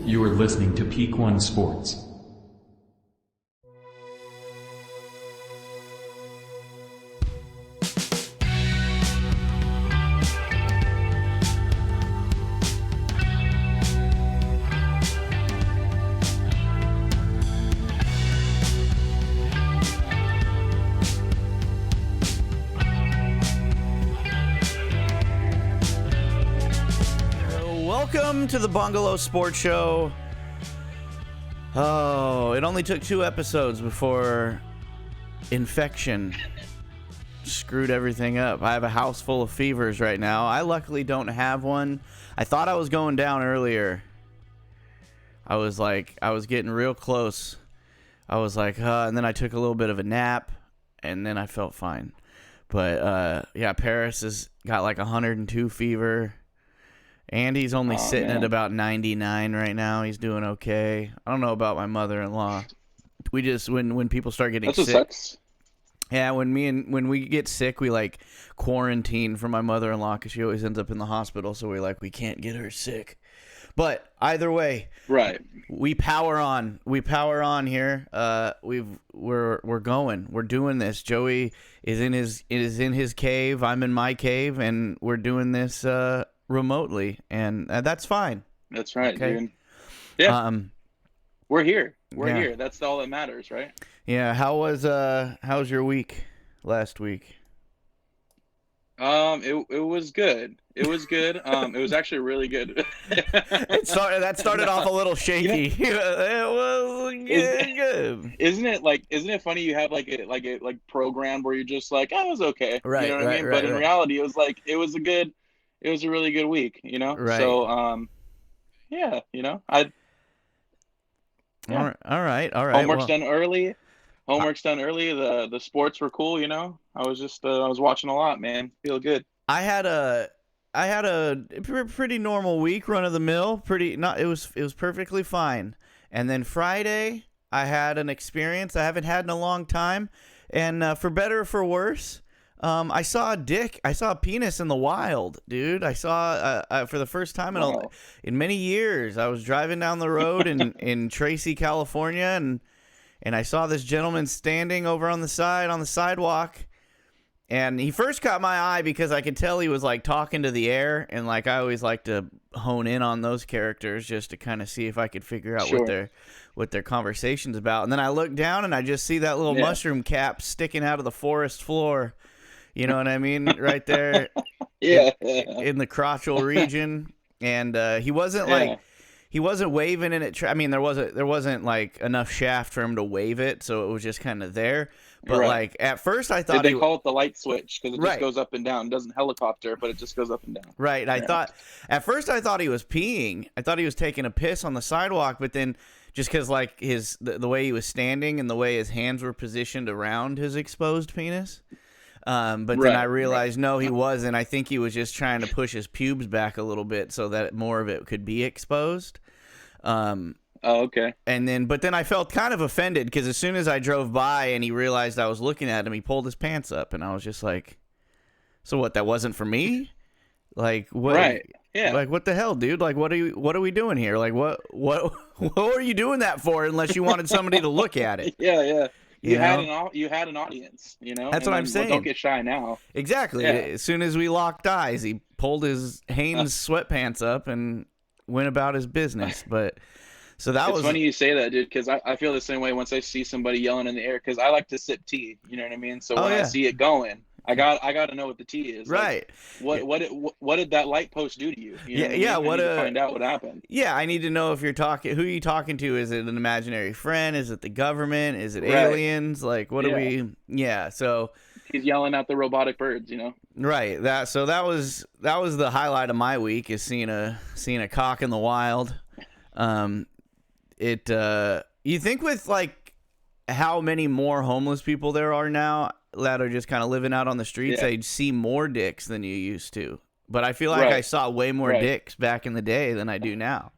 You are listening to Peak One Sports. Welcome to the Bungalow Sports Show. Oh, it only took 2 episodes before infection screwed everything up. I have a house full of fevers right now. I luckily don't have one. I thought I was going down earlier. I was getting real close. I was like, and then I took a little bit of a nap, and then I felt fine. But, yeah, Paris has got like 102 fever. Andy's only sitting at about 99 right now. He's doing okay. I don't know about my mother-in-law. We just when people start getting sick. Sucks. Yeah, when we get sick, we like quarantine for my mother-in-law because she always ends up in the hospital. So we can't get her sick. But either way, right? We power on. We power on here. We're going. We're doing this. Joey is in his cave. I'm in my cave, and we're doing this remotely, and that's fine. That's right, okay? Dude. Yeah. We're here. We're here. That's all that matters, right? Yeah. How's your week last week? It was good. It was good. It was actually really good. That started off a little shaky. It was good. Isn't it funny you have like a program where you're just like, oh, it was okay. Right. You know what I mean? But in reality, it was a really good week, you know? Right. So, yeah, you know, All right. Homework's done early. The sports were cool, you know? I was watching a lot, man. Feel good. I had a pretty normal week, run of the mill. It was perfectly fine. And then Friday, I had an experience I haven't had in a long time. And for better or for worse, I saw a penis in the wild, dude. I saw for the first time in many years. I was driving down the road in Tracy, California, and I saw this gentleman standing over on the sidewalk. And he first caught my eye because I could tell he was like talking to the air, and like I always like to hone in on those characters just to kind of see if I could figure out what their conversation's about. And then I look down and I just see that little mushroom cap sticking out of the forest floor. You know what I mean? Right there. In the crotchal region. And he wasn't waving in it. I mean, there wasn't like enough shaft for him to wave it, so it was just kind of there. But like at first I thought they call it the light switch because it just goes up and down. It doesn't helicopter, but it just goes up and down. Right. I thought he was peeing. I thought he was taking a piss on the sidewalk, but then just because like the way he was standing and the way his hands were positioned around his exposed penis. But then I realized, no, he wasn't. I think he was just trying to push his pubes back a little bit so that more of it could be exposed. Okay. But then I felt kind of offended because as soon as I drove by and he realized I was looking at him, he pulled his pants up, and I was just like, "So what? That wasn't for me? Like what? Right? Yeah. Like what the hell, dude? Like what are we doing here? Like what are you doing that for? Unless you wanted somebody to look at it? Yeah. You had an audience, you know. That's what I'm saying. Don't get shy now. Exactly. Yeah. As soon as we locked eyes, he pulled his Hanes sweatpants up and went about his business. But so it's funny you say that, dude, because I feel the same way once I see somebody yelling in the air because I like to sip tea. You know what I mean? So when I see it going, I got to know what the tea is. Right. Like, what did that light post do to you? You know what I mean? I need to find out what happened. Yeah, I need to know if you're talking. Who are you talking to? Is it an imaginary friend? Is it the government? Is it aliens? Like, what do we? Yeah. So he's yelling at the robotic birds. You know. Right. That was the highlight of my week is seeing a cock in the wild. You think with like how many more homeless people there are now that are just kind of living out on the streets, they'd see more dicks than you used to. But I feel like I saw way more dicks back in the day than I do now.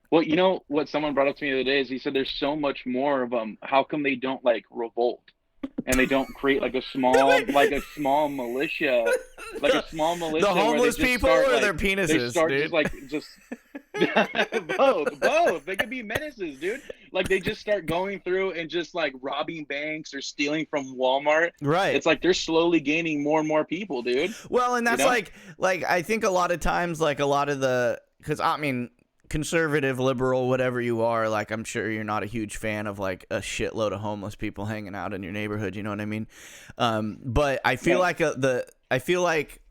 Well, you know what someone brought up to me the other day is he said there's so much more of them. How come they don't like revolt? And they don't create like a small militia, The homeless people or their penises, they start dude? just Both. They could be menaces, dude. Like they just start going through and just like robbing banks or stealing from Walmart. Right. It's like they're slowly gaining more and more people, dude. Well, and that's You know? like I think a lot of times, like a lot of the, because I mean, conservative, liberal, whatever you are, like I'm sure you're not a huge fan of like a shitload of homeless people hanging out in your neighborhood. You know what I mean? But I feel like I feel like.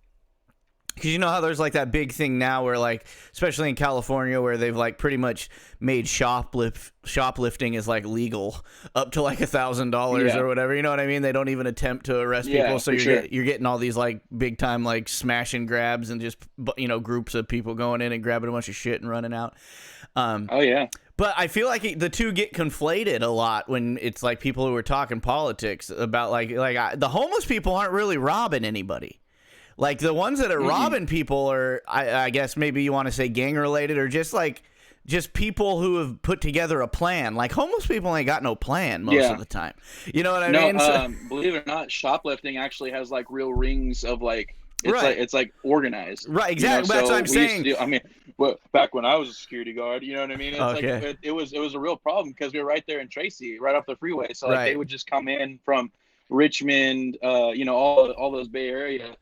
Because you know how there's like that big thing now where like, especially in California, where they've like pretty much made shoplifting is like legal up to like $1,000 or whatever. You know what I mean? They don't even attempt to arrest people. So you're getting all these like big time like smash and grabs and just, you know, groups of people going in and grabbing a bunch of shit and running out. Oh yeah. But I feel like the two get conflated a lot when it's like people who are talking politics about the homeless people aren't really robbing anybody. Like, the ones that are robbing people are, I guess maybe you want to say gang-related, or just people who have put together a plan. Like, homeless people ain't got no plan most of the time. You know what I mean? No, believe it or not, shoplifting actually has, like, real rings of, like, it's like organized. Right, exactly. You know? That's what I'm saying. I mean, back when I was a security guard, you know what I mean? It's Okay. like, it was a real problem because we were right there in Tracy, right off the freeway. So, like, they would just come in from Richmond, you know, all those Bay Area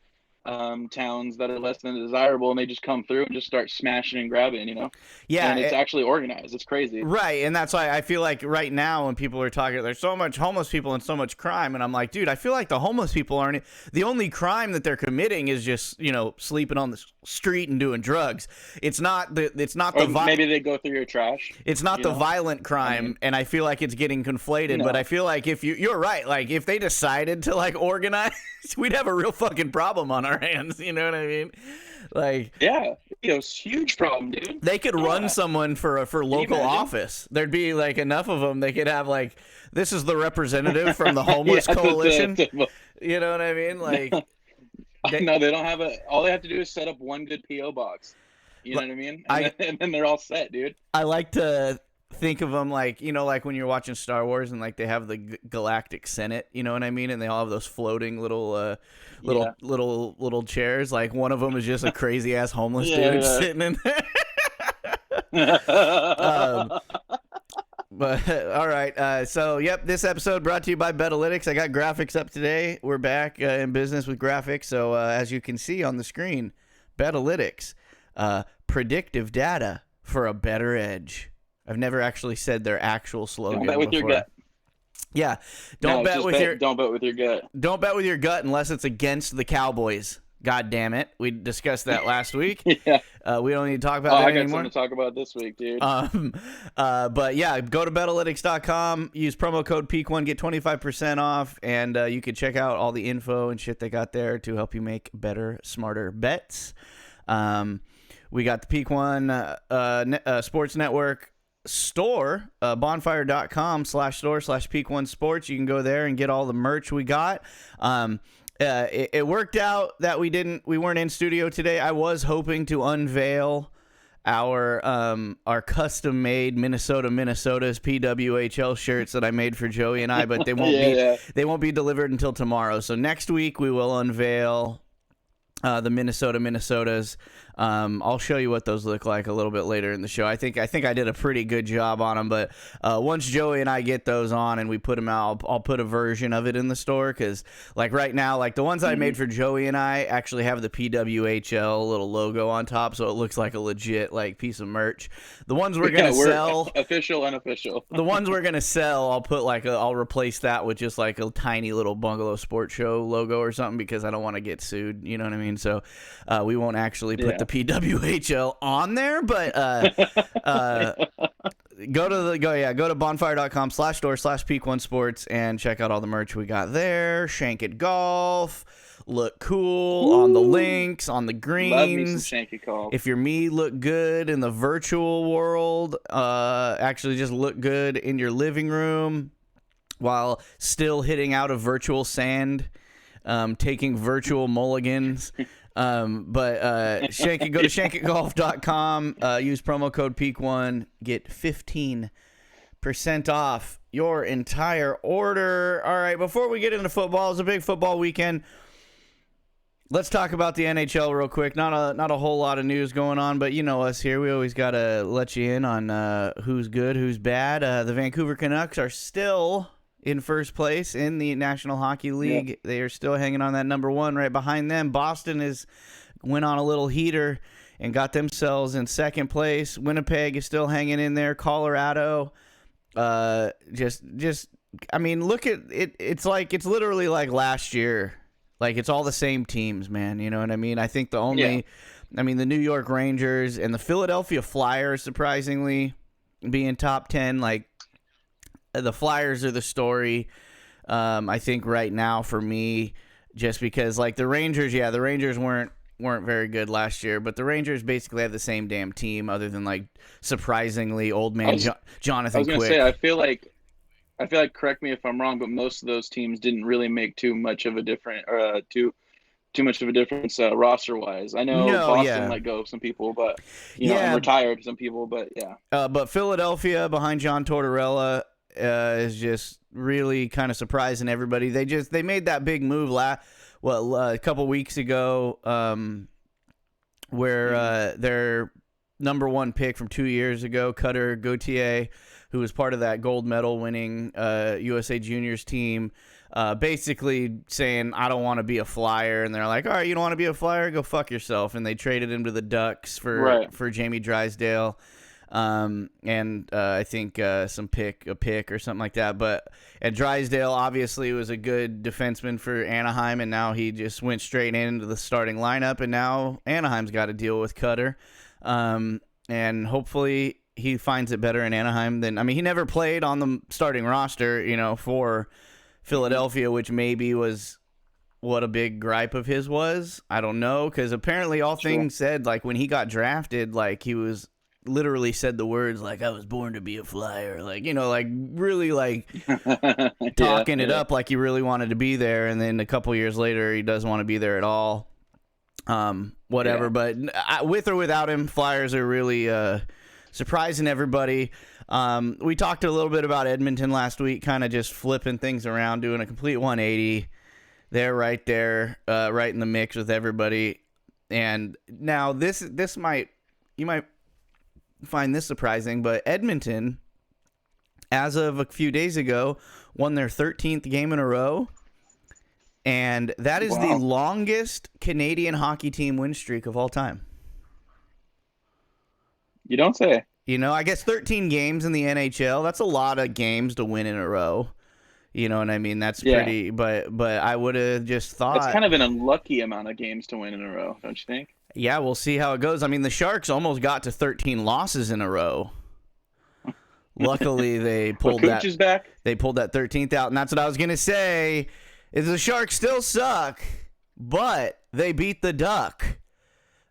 towns that are less than desirable, and they just come through and just start smashing and grabbing, you know? Yeah. And it's actually organized. It's crazy. Right. And that's why I feel like right now when people are talking, there's so much homeless people and so much crime. And I'm like, dude, I feel like the homeless people aren't, the only crime that they're committing is just, you know, sleeping on the street and doing drugs. It's not maybe they go through your trash. It's not the violent crime. I mean, and I feel like it's getting conflated, but I feel like if you're right, like if they decided to like organize, we'd have a real fucking problem on our hands. You know what I mean? Like, yeah, you know, it's a huge problem, dude. They could run someone for local office. There'd be like enough of them. They could have like, this is the representative from the homeless coalition. You know what I mean? Like, no, they don't have all they have to do is set up one good PO box. You know what I mean? And then they're all set, dude. I like to think of them like, you know, like when you're watching Star Wars and like they have the Galactic Senate, you know what I mean? And they all have those floating little chairs. Like one of them is just a crazy ass homeless dude sitting in there. But all right. So yep, this episode brought to you by Betalytics. I got graphics up today. We're back in business with graphics. So as you can see on the screen, Betalytics, predictive data for a better edge. I've never actually said their actual slogan. Don't bet with your gut. Yeah, don't bet with your gut. Don't bet with your gut unless it's against the Cowboys. God damn it, we discussed that last week. Yeah, we don't need to talk about that anymore. I got something to talk about this week, dude. But yeah, go to Betalytics.com. Use promo code PEAK1, get 25% off, and you can check out all the info and shit they got there to help you make better, smarter bets. We got the PEAK1 Sports Network store, bonfire.com/store/peak1sports. You can go there and get all the merch we got. It worked out that we weren't in studio today. I was hoping to unveil our custom made Minnesota's PWHL shirts that I made for Joey and I, but they won't be delivered until tomorrow. So next week we will unveil the Minnesota's. I'll show you what those look like a little bit later in the show. I think I did a pretty good job on them, but once Joey and I get those on and we put them out, I'll put a version of it in the store, because like right now, like the ones I made for Joey and I actually have the PWHL little logo on top, so it looks like a legit like piece of merch. The ones we're gonna sell, official, unofficial. The ones we're gonna sell, I'll put I'll replace that with just like a tiny little Bungalow Sports Show logo or something, because I don't want to get sued. You know what I mean? So we won't actually put the PWHL on there, but go to bonfire.com/store/peak1sports and check out all the merch we got there. Shank It Golf, look cool on the links, on the greens. Love me some Shank It Golf. If your me look good in the virtual world, actually just look good in your living room while still hitting out of virtual sand, taking virtual mulligans. Go to shankitgolf.com, use promo code PEAK1, get 15% off your entire order. All right, before we get into football, it's a big football weekend. Let's talk about the NHL real quick. Not a whole lot of news going on, but you know us here. We always got to let you in on who's good, who's bad. The Vancouver Canucks are still in first place in the National Hockey League. Yep. They are still hanging on that number one. Right behind them, Boston went on a little heater and got themselves in second place. Winnipeg is still hanging in there. Colorado, I mean, look at it. It's literally like last year. Like, it's all the same teams, man. You know what I mean? I think the New York Rangers and the Philadelphia Flyers, surprisingly, being top 10, like, the Flyers are the story, I think, right now for me, just because, like, the Rangers weren't very good last year, but the Rangers basically have the same damn team other than, like, surprisingly old man Jonathan Quick. I was going to say, I feel like, correct me if I'm wrong, but most of those teams didn't really make too much of a difference roster wise. I know Boston let go of some people, but and retired some people, but yeah. But Philadelphia behind John Tortorella is just really kind of surprising everybody. They made that big move a couple weeks ago, where their number one pick from 2 years ago, Cutter Gauthier, who was part of that gold medal winning USA Juniors team, basically saying, I don't want to be a Flyer. And they're like, all right, you don't want to be a Flyer? Go fuck yourself. And they traded him to the Ducks for Jamie Drysdale. And I think a pick or something like that. And Drysdale obviously was a good defenseman for Anaheim, and now he just went straight into the starting lineup, and now Anaheim's got to deal with Cutter. And hopefully he finds it better in Anaheim he never played on the starting roster, for Philadelphia, which maybe was what a big gripe of his was. I don't know, because apparently all things said, like, when he got drafted, like, he was literally said the words, like, I was born to be a Flyer, like, like, really, like, talking it up like he really wanted to be there, and then a couple years later, he doesn't want to be there at all. Whatever, but with or without him, Flyers are really surprising everybody. We talked a little bit about Edmonton last week, kind of just flipping things around, doing a complete 180. They're right there, right in the mix with everybody. And now you might find this surprising, but Edmonton, as of a few days ago, won their 13th game in a row. And that is the longest Canadian hockey team win streak of all time. You don't say. I guess 13 games in the NHL, that's a lot of games to win in a row. You know what I mean? That's pretty, but I would have just thought. That's kind of an unlucky amount of games to win in a row, don't you think? Yeah, we'll see how it goes. I mean, the Sharks almost got to 13 losses in a row. Luckily, they pulled that. Is back. They pulled that 13th out, and that's what I was going to say. Is the Sharks still suck, but they beat the Duck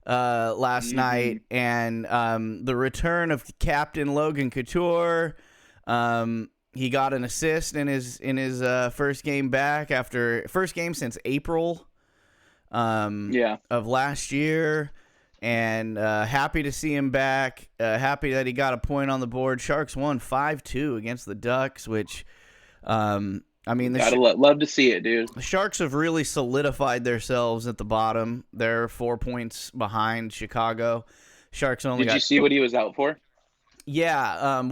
last night, and the return of Captain Logan Couture, he got an assist in his first game back first game since April of last year, and happy to see him back. Happy that he got a point on the board. Sharks won 5-2 against the Ducks, which love to see it, dude. The Sharks have really solidified themselves at the bottom. They're 4 points behind Chicago. Sharks only. Did you see what he was out for? Yeah.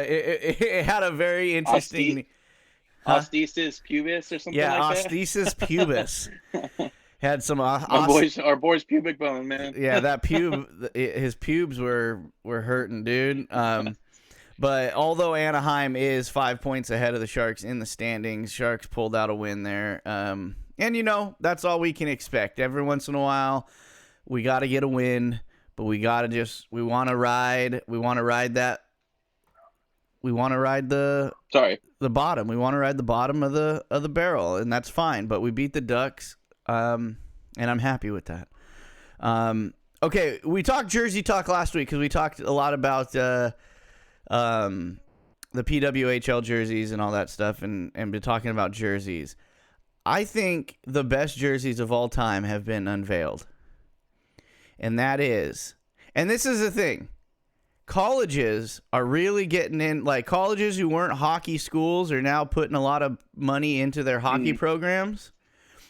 It had a very interesting. Osthesis pubis or something like that. Yeah, osthesis pubis. Had some. Our boy's pubic bone, man. Yeah, that his pubes were hurting, dude. But although Anaheim is 5 points ahead of the Sharks in the standings, Sharks pulled out a win there. And, that's all we can expect. Every once in a while, we got to get a win, but we want to ride the bottom. We want to ride the bottom of the barrel, and that's fine. But we beat the Ducks, and I'm happy with that. Okay, we talked Jersey talk last week because we talked a lot about the PWHL jerseys and all that stuff, and been talking about jerseys. I think the best jerseys of all time have been unveiled. And this is the thing. Colleges are really getting in, like colleges who weren't hockey schools are now putting a lot of money into their hockey programs.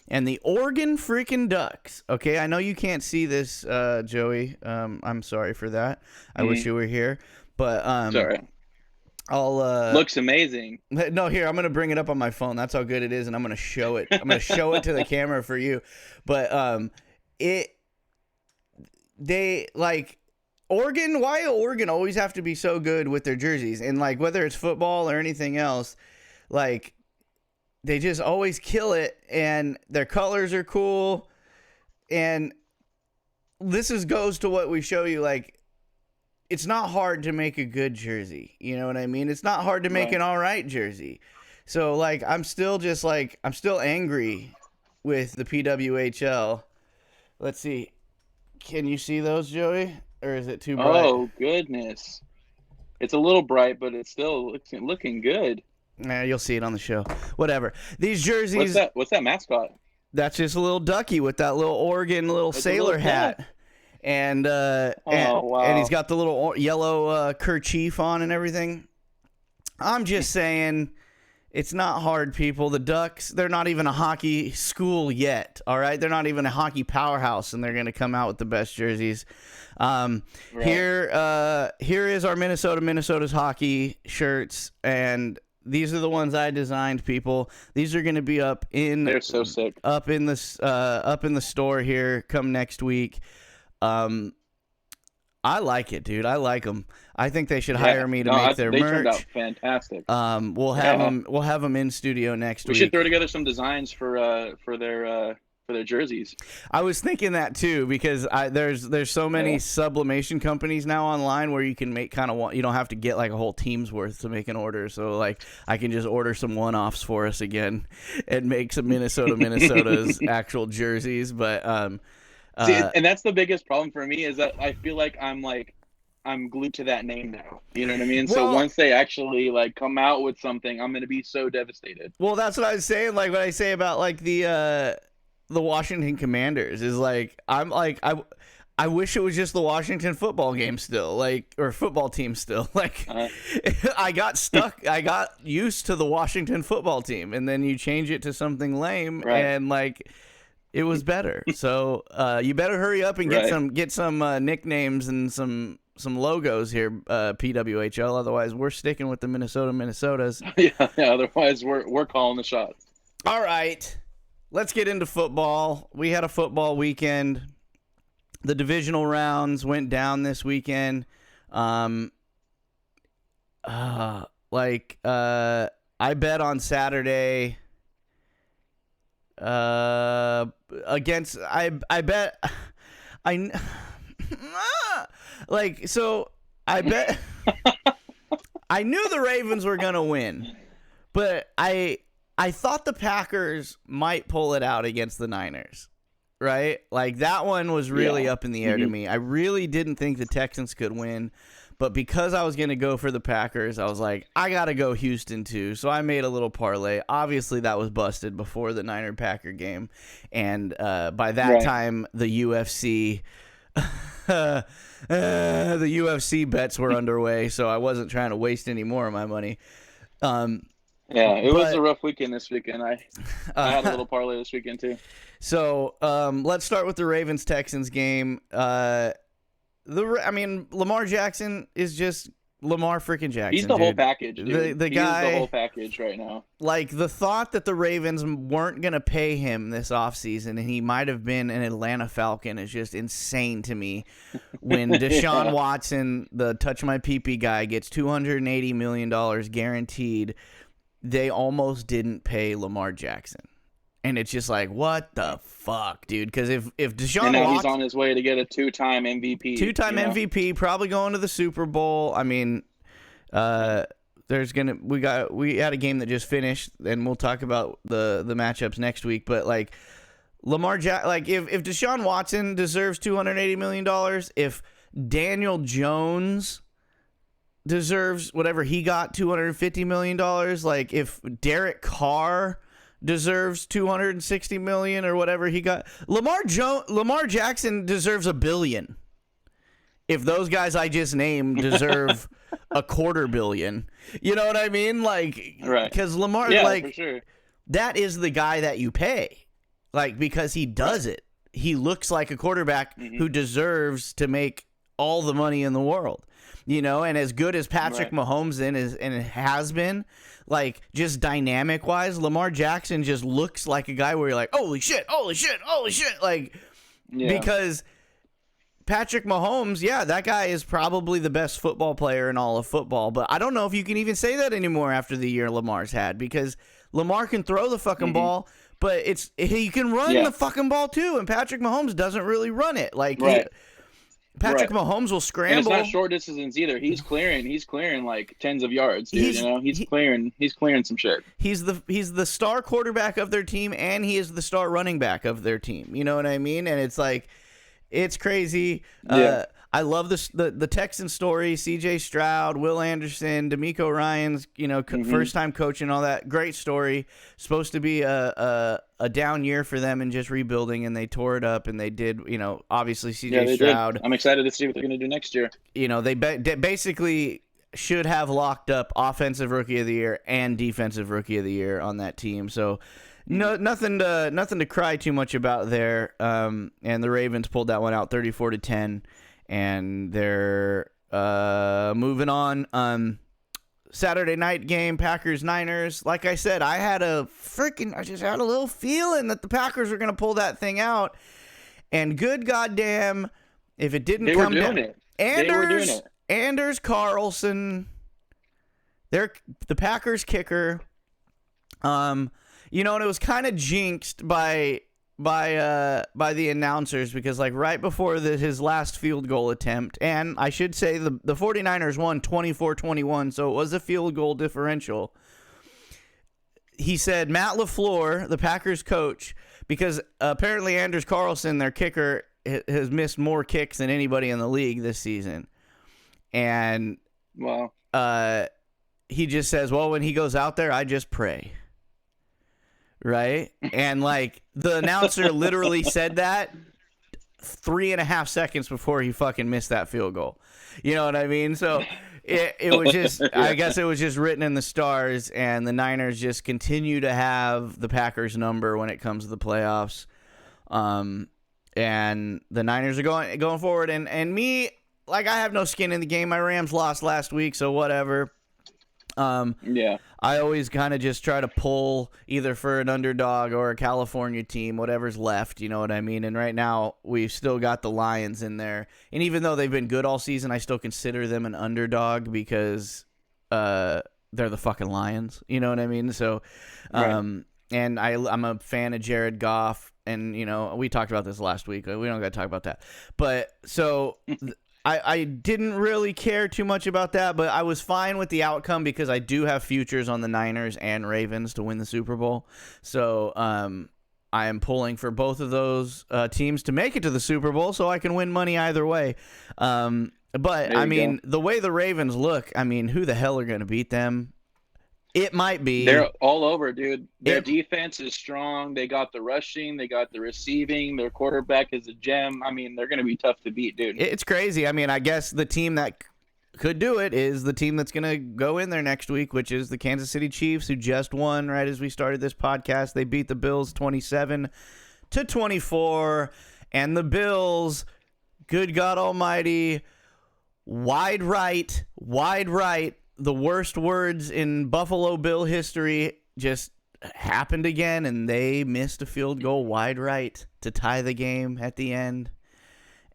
And the Oregon freaking Ducks. Okay, I know you can't see this, Joey. I'm sorry for that. I wish you were here. But Sorry. I'll Looks amazing. No, here, I'm gonna bring it up on my phone. That's how good it is, and I'm gonna show it. I'm gonna show it to the camera for you. But they like Oregon. Why Oregon always have to be so good with their jerseys? And like whether it's football or anything else, like they just always kill it, and their colors are cool. And this goes to what we show you, like, it's not hard to make a good jersey. You know what I mean? It's not hard to make an all right jersey. So, like, I'm still angry with the PWHL. Let's see. Can you see those, Joey? Or is it too bright? Oh, goodness. It's a little bright, but it's still looking good. Nah, you'll see it on the show. Whatever. These jerseys. What's that mascot? That's just a little ducky with that little Oregon sailor hat. And and he's got the little yellow kerchief on and everything. I'm just saying, it's not hard, people. The Ducks, they're not even a hockey school yet, all right? They're not even a hockey powerhouse, and they're going to come out with the best jerseys. Here is our Minnesota's hockey shirts, and these are the ones I designed, people. These are going to be up in They're so sick. Up in the store here come next week. I like it, dude. I like them. I think they should hire me to make their merch. They turned out fantastic. We'll have them in studio next week. We should throw together some designs for their jerseys. I was thinking that too, because there's so many sublimation companies now online where you can make you don't have to get like a whole team's worth to make an order. So like I can just order some one-offs for us again and make some Minnesota's actual jerseys. But see, and that's the biggest problem for me, is that I feel like I'm glued to that name now. You know what I mean? Well, so once they actually like come out with something, I'm gonna be so devastated. Well, that's what I was saying. Like what I say about like the Washington Commanders is like I wish it was just the Washington football game still, like, or football team still. Like I got used to the Washington football team, and then you change it to something lame, and like it was better. So you better hurry up and get some nicknames and some logos here, PWHL. Otherwise, we're sticking with the Minnesotas. Yeah. Otherwise, we're calling the shots. All right, let's get into football. We had a football weekend. The divisional rounds went down this weekend. I bet on Saturday. Against I bet I like so I bet I knew the Ravens were gonna win, but I thought the Packers might pull it out against the Niners, right? Like that one was really up in the air to me. I really didn't think the Texans could win, but because I was going to go for the Packers, I was like, I got to go Houston too. So I made a little parlay. Obviously, that was busted before the Niner-Packer game. And by that time, the UFC bets were underway, so I wasn't trying to waste any more of my money. It was a rough weekend this weekend. I had a little parlay this weekend too. So let's start with the Ravens-Texans game. Lamar Jackson is just Lamar freaking Jackson. He's the whole package, dude. The guy, is the whole package right now. Like, the thought that the Ravens weren't going to pay him this offseason and he might have been an Atlanta Falcon is just insane to me. When Deshaun Watson, the touch my pee-pee guy, gets $280 million guaranteed, they almost didn't pay Lamar Jackson. And it's just like, what the fuck, dude? Because if Deshaun Watson, he's on his way to get a two-time MVP. MVP, probably going to the Super Bowl. I mean, we had a game that just finished, and we'll talk about the matchups next week. But like if Deshaun Watson deserves $280 million, if Daniel Jones deserves whatever he got, $250 million, like if Derek Carr deserves $260 million or whatever he got, Lamar Jackson deserves $1 billion. If those guys I just named deserve $250 million, you know what I mean? Like, because Lamar, for sure. That is the guy that you pay. like, because he does it. He looks like a quarterback who deserves to make all the money in the world, you know. And as good as Patrick Mahomes and it has been, like, just dynamic wise, Lamar Jackson just looks like a guy where you're like, holy shit, like, because Patrick Mahomes, yeah, that guy is probably the best football player in all of football, but I don't know if you can even say that anymore after the year Lamar's had, because Lamar can throw the fucking ball, but he can run the fucking ball too, and Patrick Mahomes doesn't really run it. Like, Patrick Mahomes will scramble. And it's not short distance either. He's clearing like tens of yards, dude. He's clearing some shit. He's the star quarterback of their team, and he is the star running back of their team. You know what I mean? And it's like, it's crazy. Yeah. I love the Texan story. C.J. Stroud, Will Anderson, DeMeco Ryans, first time coaching, all that. Great story. Supposed to be a down year for them and just rebuilding, and they tore it up, and they did. Obviously C.J. Stroud. Did. I'm excited to see what they're going to do next year. They basically should have locked up offensive rookie of the year and defensive rookie of the year on that team. So. No, nothing to cry too much about there. And the Ravens pulled that one out 34-10, and they're moving on. Saturday night game, Packers-Niners. Like I said, I just had a little feeling that the Packers were going to pull that thing out. And good goddamn, if it didn't come down. They were doing it. Anders Carlson, the Packers kicker. And it was kind of jinxed by the announcers, because, like, right before his last field goal attempt, and I should say the 49ers won 24-21, so it was a field goal differential. He said Matt LaFleur, the Packers coach, because apparently Anders Carlson, their kicker, has missed more kicks than anybody in the league this season. And he just says, well, when he goes out there, I just pray. Right? And, like, the announcer literally said that 3.5 seconds before he fucking missed that field goal. You know what I mean? So it was just, I guess it was just written in the stars, and the Niners just continue to have the Packers number when it comes to the playoffs. And the Niners are going forward. And me, like, I have no skin in the game. My Rams lost last week, so whatever. I always kind of just try to pull either for an underdog or a California team, whatever's left, you know what I mean? And right now, we've still got the Lions in there. And even though they've been good all season, I still consider them an underdog because they're the fucking Lions, you know what I mean? So, and I'm a fan of Jared Goff, and, we talked about this last week. We don't got to talk about that. But, so... I didn't really care too much about that, but I was fine with the outcome because I do have futures on the Niners and Ravens to win the Super Bowl. So I am pulling for both of those teams to make it to the Super Bowl so I can win money either way. But, I mean, the way the Ravens look, I mean, who the hell are going to beat them? It might be. They're all over, dude. Their defense is strong. They got the rushing. They got the receiving. Their quarterback is a gem. I mean, they're going to be tough to beat, dude. It's crazy. I mean, I guess the team that could do it is the team that's going to go in there next week, which is the Kansas City Chiefs, who just won right as we started this podcast. They beat the Bills 27-24. And the Bills, good God almighty, wide right. The worst words in Buffalo Bill history just happened again, and they missed a field goal wide right to tie the game at the end.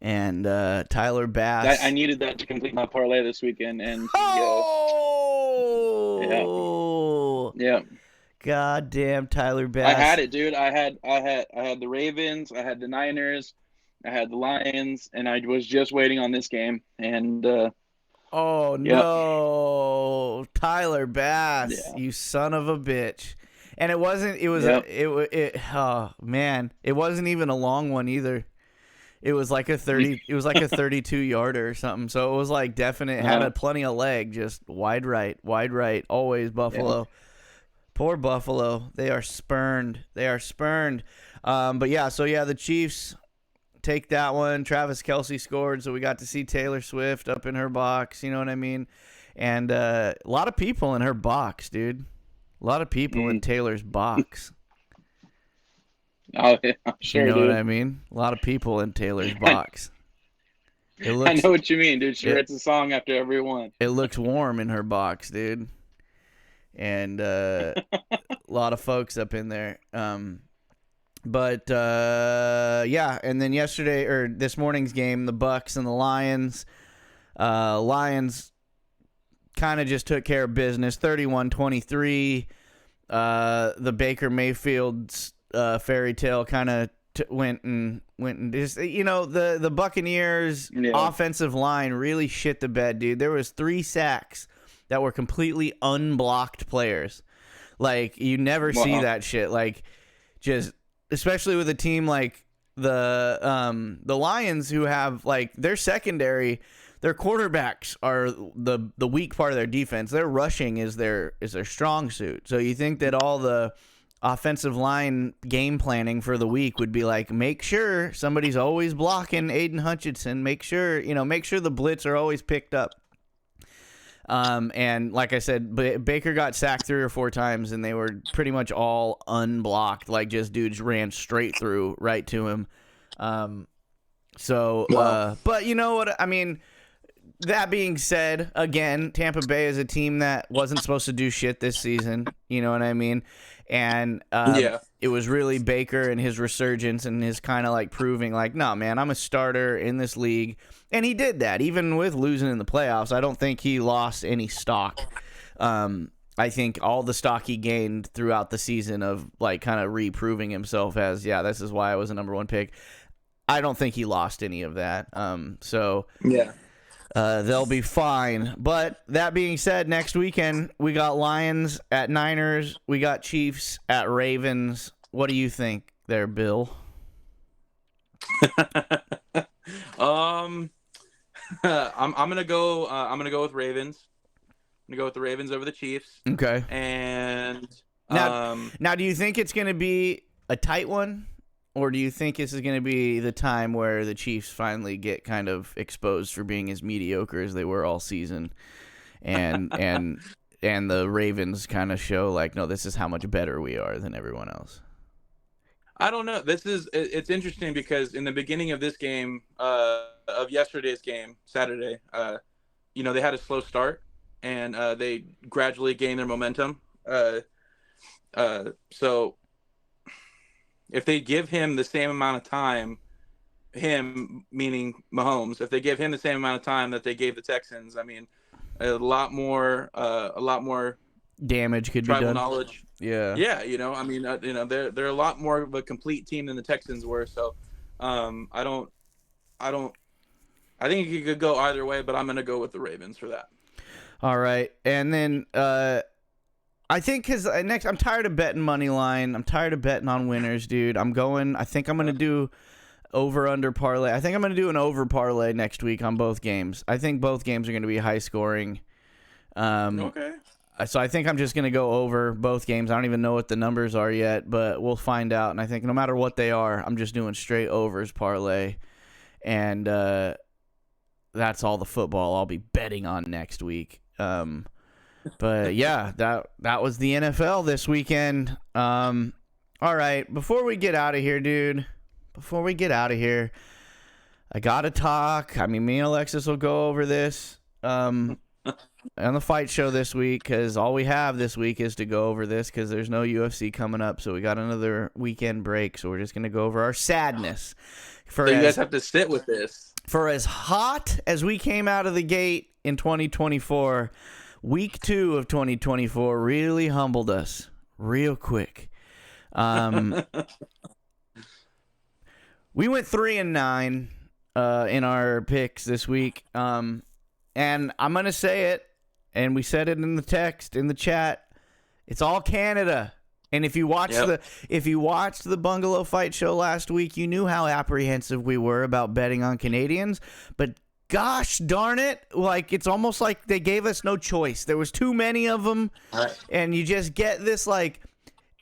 And Tyler Bass. I needed that to complete my parlay this weekend. And yeah. Goddamn Tyler Bass. I had it, dude. I had the Ravens. I had the Niners. I had the Lions, and I was just waiting on this game. And no, Tyler Bass, you son of a bitch. And it wasn't. It was. Oh man, it wasn't even a long one either. It was like a 30. It was like a 32-yarder or something. So it was like definite. Had a plenty of leg. Just wide right. Always Buffalo. Yeah. Poor Buffalo. They are spurned. But yeah. So yeah, the Chiefs take that one. Travis Kelce scored, so we got to see Taylor Swift up in her box. You know what I mean? And a lot of people in her box, dude. A lot of people in Taylor's box. Oh, yeah, I'm You sure, know what dude. I mean? A lot of people in Taylor's I, box. It I looks know what you mean, dude. She it writes a song after every one. it looks warm in her box, dude. And a lot of folks up in there. But yeah, and then yesterday or this morning's game, the Bucks and the Lions. Lions kind of just took care of business, 31-23. The Baker Mayfield's fairy tale kind of went and just, the Buccaneers Yeah. offensive line really shit the bed, dude. There was 3 sacks that were completely unblocked players. Like, you never see Wow. that shit. Like, just especially with a team like the Lions, who have like their secondary, their quarterbacks are the weak part of their defense. Their rushing is their strong suit. So you think that all the offensive line game planning for the week would be like, make sure somebody's always blocking Aiden Hutchinson, make sure the blitz are always picked up. And like I said, Baker got sacked 3 or 4 times, and they were pretty much all unblocked. Like, just dudes ran straight through right to him. Wow. But you know what? I mean, that being said, again, Tampa Bay is a team that wasn't supposed to do shit this season. You know what I mean? And Yeah. it was really Baker and his resurgence and his kind of like proving like, no, man, I'm a starter in this league. And he did that, even with losing in the playoffs. I don't think he lost any stock. I think all the stock he gained throughout the season of like kind of reproving himself as, yeah, this is why I was a number 1 pick. I don't think he lost any of that. Yeah. They'll be fine. But that being said, next weekend we got Lions at Niners. We got Chiefs at Ravens. What do you think there, Bill? I'm gonna go. I'm gonna go with Ravens. I'm gonna go with the Ravens over the Chiefs. Okay. And Now, do you think it's going to be a tight one, or do you think this is going to be the time where the Chiefs finally get kind of exposed for being as mediocre as they were all season, and the Ravens kind of show like, no, this is how much better we are than everyone else? I don't know. It's interesting because in the beginning of this game, of yesterday's game, Saturday, they had a slow start and they gradually gained their momentum. So if they give him the same amount of time, him meaning Mahomes, if they give him the same amount of time that they gave the Texans, I mean, a lot more Damage could be tribal done. knowledge. Yeah. Yeah, I mean, they're a lot more of a complete team than the Texans were. So, I think it could go either way, but I'm going to go with the Ravens for that. All right, and then I think because next I'm tired of betting money line. I'm tired of betting on winners, dude. I think I'm gonna do over under parlay. I think I'm gonna do an over parlay next week on both games. I think both games are gonna be high scoring. Okay. So I think I'm just gonna go over both games. I don't even know what the numbers are yet, but we'll find out. And I think no matter what they are, I'm just doing straight overs parlay, and that's all the football I'll be betting on next week. But yeah, that was the NFL this weekend. All right, before we get out of here, dude, I gotta talk. I mean, me and Alexis will go over this on the fight show this week, because all we have this week is to go over this, because there's no UFC coming up, so we got another weekend break, so we're just gonna go over our sadness. So you guys have to sit with this. For as hot as we came out of the gate in 2024, week 2 of 2024 really humbled us real quick. We went 3-9 in our picks this week, and I'm gonna say it, and we said it in the text in the chat. It's all Canada. And if you watched the Bungalow fight show last week, you knew how apprehensive we were about betting on Canadians. But gosh darn it, like, it's almost like they gave us no choice. There was too many of them, and you just get this, like,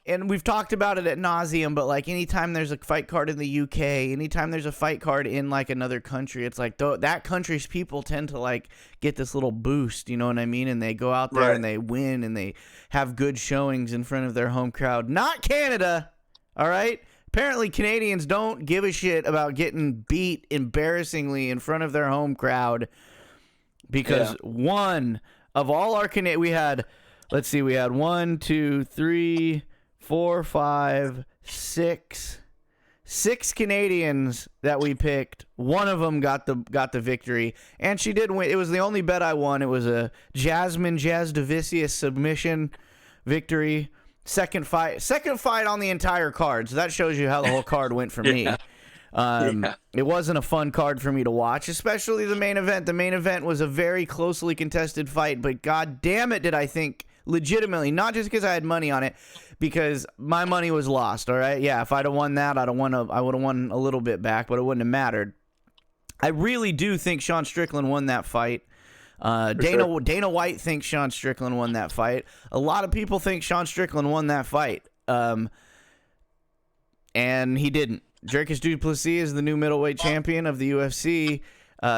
and we've talked about it ad nauseum, but like anytime there's a fight card in the UK, anytime there's a fight card in like another country, it's like that country's people tend to like get this little boost, you know what I mean? And they go out there and they win and they have good showings in front of their home crowd. Not Canada, all right? apparently Canadians don't give a shit about getting beat embarrassingly in front of their home crowd because one of all our we had 1, 2, 3, 4, 5, 6 Canadians that we picked. One of them got the victory, and she did win. It was the only bet I won. It was a Jasmine Jasdavicius submission victory. Second fight on the entire card. So that shows you how the whole card went for me. It wasn't a fun card for me to watch, especially the main event. The main event was a very closely contested fight, but god damn it did I think legitimately, not just because I had money on it, because my money was lost, all right? Yeah, if I'd have won that, I would have won a little bit back, but it wouldn't have mattered. I really do think Sean Strickland won that fight. Dana White thinks Sean Strickland won that fight. A lot of people think Sean Strickland won that fight. And he didn't. Dricus du Plessis is the new middleweight champion of the UFC.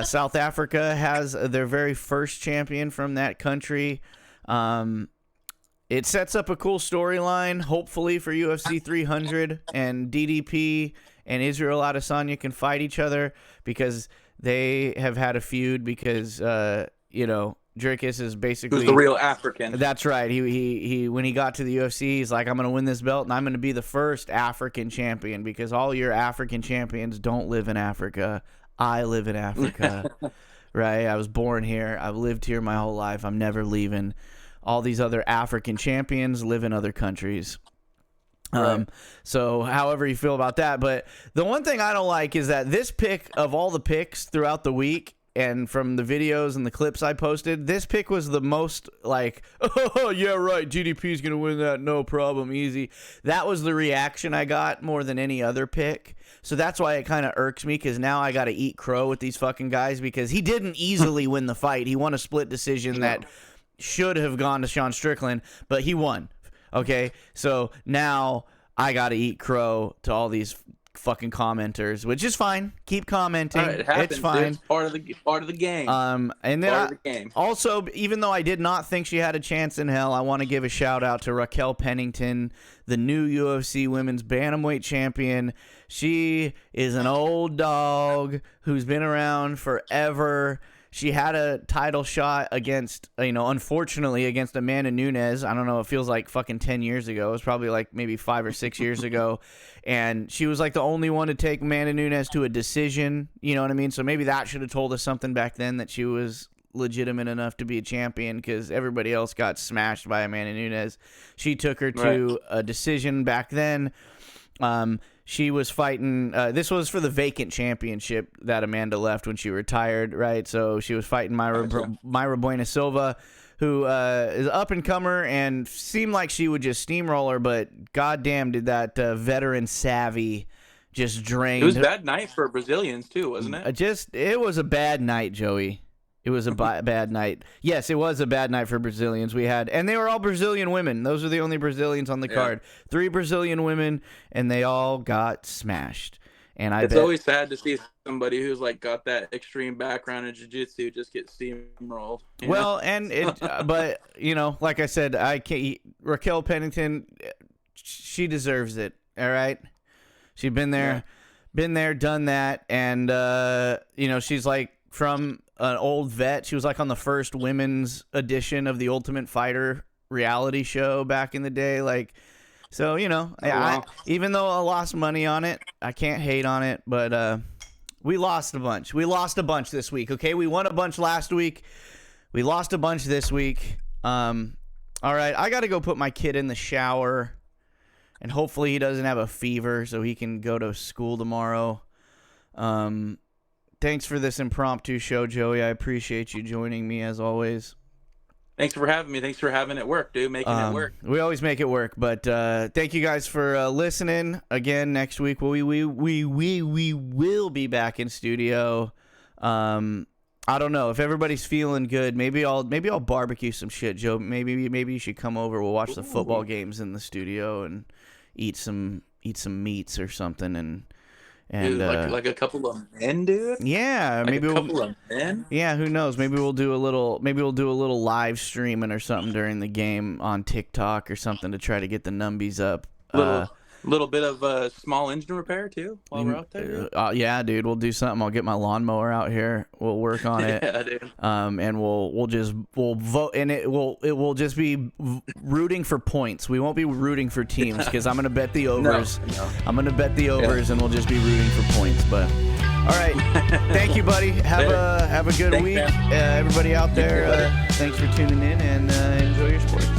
South Africa has their very first champion from that country. It sets up a cool storyline, hopefully, for UFC 300, and DDP and Israel Adesanya can fight each other because they have had a feud because, Dricus is basically... Who's the real African. That's right. He when he got to the UFC, he's like, I'm going to win this belt, and I'm going to be the first African champion because all your African champions don't live in Africa. I live in Africa, right? I was born here. I've lived here my whole life. I'm never leaving. All these other African champions live in other countries. Right. So however you feel about that. But the one thing I don't like is that this pick of all the picks throughout the week and from the videos and the clips I posted, this pick was the most like, oh, yeah, right, GDP's going to win that, no problem, easy. That was the reaction I got more than any other pick. So that's why it kind of irks me because now I got to eat crow with these fucking guys because he didn't easily win the fight. He won a split decision that should have gone to Sean Strickland, but he won. Okay, so now I got to eat crow to all these fucking commenters, which is fine. Keep commenting. It happens, it's fine. It's part of the game. And then also, even though I did not think she had a chance in hell, I want to give a shout out to Raquel Pennington, the new UFC Women's Bantamweight Champion. She is an old dog who's been around forever. She had a title shot against, unfortunately, against Amanda Nunes. I don't know. It feels like fucking 10 years ago. It was probably like maybe 5 or 6 years ago. And she was like the only one to take Amanda Nunes to a decision. You know what I mean? So maybe that should have told us something back then that she was legitimate enough to be a champion because everybody else got smashed by Amanda Nunes. She took her to a decision back then. She was fighting, this was for the vacant championship that Amanda left when she retired, right? So she was fighting Mayra Buena Silva, who is up-and-comer and seemed like she would just steamroll her, but goddamn did that veteran savvy just drain. It was a bad night for Brazilians, too, wasn't it? It was a bad night, Joey. It was a bad night. Yes, it was a bad night for Brazilians. And they were all Brazilian women. Those are the only Brazilians on the card. 3 Brazilian women, and they all got smashed. And it's always sad to see somebody who's like got that extreme background in jiu-jitsu just get steamrolled. Well, and but like I said, Raquel Pennington, she deserves it. All right, she's been there, done that, and she's like from an old vet. She was like on the first women's edition of the Ultimate Fighter reality show back in the day. Like, so, even though I lost money on it, I can't hate on it, but we lost a bunch. We lost a bunch this week, okay? We won a bunch last week. We lost a bunch this week. All right, I got to go put my kid in the shower, and hopefully he doesn't have a fever so he can go to school tomorrow. Thanks for this impromptu show, Joey. I appreciate you joining me as always. Thanks for having me. Thanks for having it work, dude. Making it work. We always make it work, but thank you guys for listening. Again, next week we will be back in studio. I don't know if everybody's feeling good. Maybe I'll barbecue some shit, Joe. Maybe you should come over. We'll watch the football games in the studio and eat some meats or something and dude, like a couple of men, dude. Yeah, maybe a couple of men. Yeah, who knows? Maybe we'll do a little live streaming or something during the game on TikTok or something to try to get the numbies up. little bit of small engine repair too while we're out there. Yeah, dude, we'll do something. I'll get my lawnmower out here. We'll work on it. Yeah, dude. And we'll vote, and it will just be rooting for points. We won't be rooting for teams because I'm gonna bet the overs. No. I'm gonna bet the overs, and we'll just be rooting for points. But all right, thank you, buddy. Have a good week, everybody out there. Thanks for tuning in, and enjoy your sports.